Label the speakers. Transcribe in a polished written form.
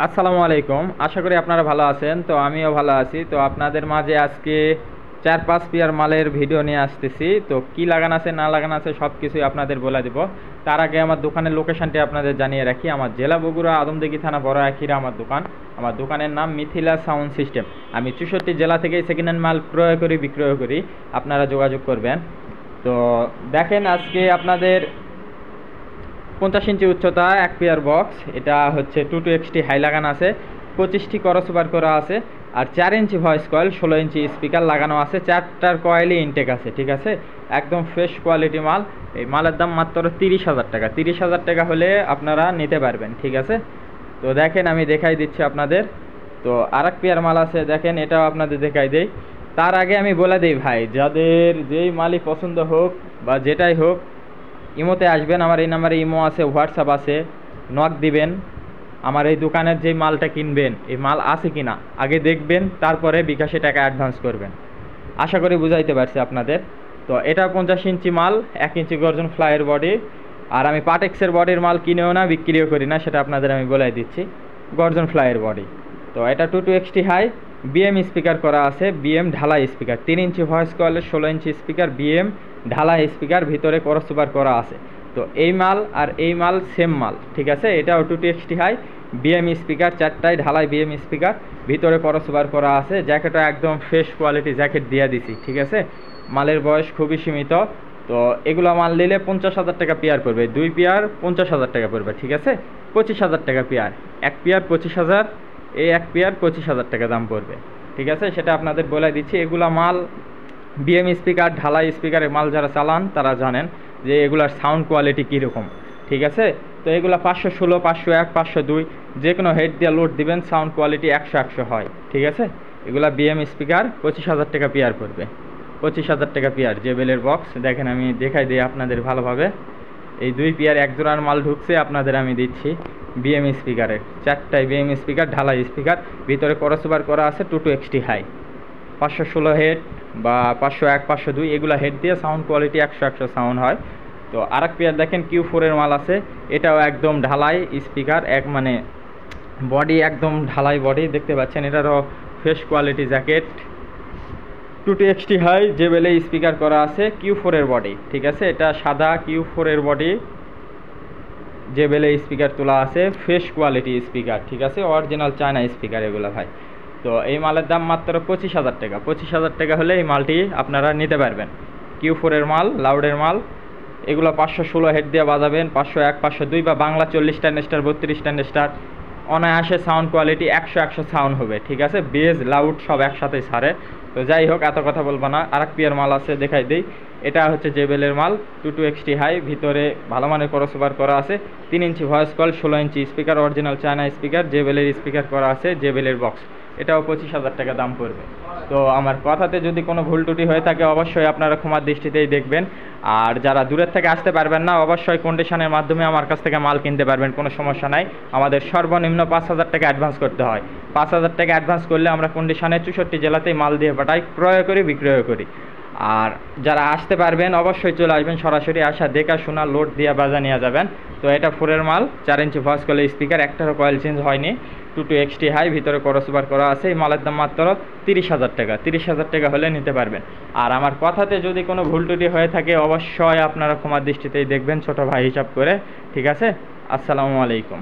Speaker 1: আসসালামু আলাইকুম। আশা করি আপনারা ভালো আছেন। তো আমিও ভালো আছি। তো আপনাদের মাঝে আজকে ৪-৫ পেয়ার মালের ভিডিও নিয়ে আসতেছি। তো কি লাগানো আছে না লাগানো আছে সব কিছুই আপনাদের বলে দিব। তার আগে আমার দোকানের লোকেশনটি আপনাদের জানিয়ে রাখি। আমার জেলা বগুড়া, আদমদীঘি থানা, বড় আখিরা আমার দোকান। আমার দোকানের নাম মিথিলা সাউন্ড সিস্টেম। আমি ৬৪ জেলা থেকে সেকেন্ড হ্যান্ড মাল ক্রয় করি, বিক্রয় করি। আপনারা যোগাযোগ করবেন। তো দেখেন আজকে আপনাদের 50 ইঞ্চি উচ্চতা এক পেয়ার বক্স। এটা হচ্ছে 22XT হাই লাগানো আছে, 25টি ক্রসওভার করা আছে, আর 4 inch voice coil, 16 inch speaker লাগানো আছে, 4টার কয়েলই ইনটেক আছে। ঠিক আছে, একদম ফ্রেশ কোয়ালিটি মাল। এই মালের দাম মাত্র 30,000 টাকা। 30,000 টাকা হলে আপনারা নিতে পারবেন। ঠিক আছে, তো দেখেন আমি দেখাই দিচ্ছি আপনাদের। তো আর এক পেয়ার মাল আছে, দেখেন এটাও আপনাদের দেখাই দেই। তার আগে আমি বলে দিই ভাই, যাদের যেই মালই পছন্দ হোক বা যেটাই হোক, ইমোতে আসবেন। আমার এই নাম্বারে ইমো আছে, হোয়াটসঅ্যাপ আছে, নক দিবেন। আমার এই দোকানের যে মালটা কিনবেন, এই মাল আছে কিনা আগে দেখবেন, তারপরে বিকাশে টাকা অ্যাডভান্স করবেন। আশা করি বুঝাইতে পারছি আপনাদের। তো এটা 50 ইঞ্চি মাল, 1 ইঞ্চি গর্জন ফ্লাইয়ের বডি। আর আমি পাটেক্সের বডির মাল কিনেও না, বিক্রিও করি না, সেটা আপনাদের আমি বলে দিচ্ছি। গর্জন ফ্লাইয়ের বডি। তো এটা 22XT হাই, বিএম স্পিকার করা আছে, বিএম ঢালাই স্পিকার, 3 ইঞ্চি ভয়েস কয়েলের 16 ইঞ্চি স্পিকার, বিএম ঢালাই স্পিকার, ভিতরে ক্রসওভার করা আছে। তো এই মাল আর এই মাল সেম মাল। ঠিক আছে, এটাও 22XT হাই, বিএম স্পিকার, 4টাই ঢালাই বিএম স্পিকার, ভিতরে ক্রসওভার করা আছে। জ্যাকেটও একদম ফ্রেশ কোয়ালিটি জ্যাকেট দিয়ে দিছি। ঠিক আছে, মালের বয়স খুবই সীমিত। তো এগুলো মাল নিলে 50,000 টাকা পেয়ার পড়বে, 2 পেয়ার 50,000 টাকা পড়বে। ঠিক আছে, 25,000 টাকা পেয়ার, এক পেয়ার 25,000, এই এক পেয়ার 25,000 টাকা দাম পড়বে। ঠিক আছে, সেটা আপনাদের বলে দিচ্ছি। এগুলা মাল বিএম স্পিকার, ঢালাই স্পিকারের মাল যারা চালান তারা জানেন যে এগুলার সাউন্ড কোয়ালিটি কীরকম। ঠিক আছে, তো এগুলো 516, 501, 502 যে কোনো হেড দিয়ে লোড দিবেন, সাউন্ড কোয়ালিটি 100 হয়। ঠিক আছে, এগুলা বিএম স্পিকার 25,000 টাকা পেয়ার পড়বে। 25,000 টাকা পেয়ার জেবেলের বক্স। দেখেন আমি দেখাই দিই আপনাদের ভালোভাবে। এই 2 পেয়ার এক জোড়ার মাল ঢুকছে, আপনাদের আমি দিচ্ছি। বিএম স্পিকারের 4টাই বিএম স্পিকার, ঢালাই স্পিকার, ভিতরে ক্রসওভার করা আছে, 22XT হাই, 516 হেড বা 501, 502 এগুলা হেড দিয়ে সাউন্ড কোয়ালিটি 100 সাউন্ড হয়। তো আর এক পেয়ার দেখেন Q4 এর মাল আছে, এটাও একদম ঢালাই স্পিকার, এক মানে বডি একদম ঢালাই বডি, দেখতে পাচ্ছেন। এটারও fresh quality jacket, 22XT high, জেবেলে স্পিকার করা আছে, Q4 এর বডি। ঠিক আছে, এটা সাদা Q4 এর বডি, জেবেলে স্পিকার তোলা আছে, ফ্রেশ কোয়ালিটি স্পিকার। ঠিক আছে, অরিজিনাল চায়না স্পিকার এগুলো ভাই। তো এই মালের দাম মাত্র 25,000 টাকা। 25,000 টাকা হলে এই মালটি আপনারা নিতে পারবেন। Q4 এর মাল, লাউডের মাল। এগুলো 516 হেড দিয়ে বাজাবেন, 501, 502 বা বাংলা 40 স্টার 32 স্টার, অনায়াসে সাউন্ড কোয়ালিটি 100 সাউন্ড হবে। ঠিক আছে, বেজ লাউড সব একসাথেই ছাড়ে। তো যাই হোক, এত কথা বলবো না। আর এক পেয়ার মাল আছে, দেখাই দিই। এটা হচ্ছে জেবেলের মাল, 22XT হাই, ভিতরে ভালো মানের ক্রসওভার করা আছে, 3 inch voice coil, 16 inch speaker, original China speaker, জেবেলের স্পিকার করা আছে, জেবেলের বক্স। এটাও 25,000 টাকা দাম পড়বে। তো আমার কথাতে যদি কোনো ভুল ত্রুটি হয়ে থাকে অবশ্যই আপনারা ক্ষমার দৃষ্টিতেই দেখবেন। আর যারা দূরের থেকে আসতে পারবেন না, অবশ্যই কন্ডিশনের মাধ্যমে আমার কাছ থেকে মাল কিনতে পারবেন, কোনো সমস্যা নাই। আমাদের সর্বনিম্ন 5,000 টাকা অ্যাডভান্স করতে হয়। 5,000 টাকা অ্যাডভান্স করলে আমরা কন্ডিশনে 64 জেলাতেই মাল দিয়ে পাঠাই, ক্রয় করি, বিক্রয় করি। আর যারা আসতে পারবেন অবশ্যই চলে আসবেন, সরাসরি আসা দেখা শোনা লোড দিয়ে বাজা নিয়ে যাবেন। তো এটা 4 মাল, 4 ইঞ্চি ভয়েস কলে স্পিকার, একটারও কয়েল চেঞ্জ হয়নি, 22XT হাই, ভিতরে ক্রসওভার করা আছে। এই মালের দাম মাত্র 30,000 টাকা। 30,000 টাকা হলে নিতে পারবেন। আর আমার কথাতে যদি কোনো ভুল ত্রুটি হয়ে থাকে অবশ্যই আপনারা ক্ষমার দৃষ্টিতেই দেখবেন, ছোট ভাই হিসাব করে। ঠিক আছে, আসসালামু আলাইকুম।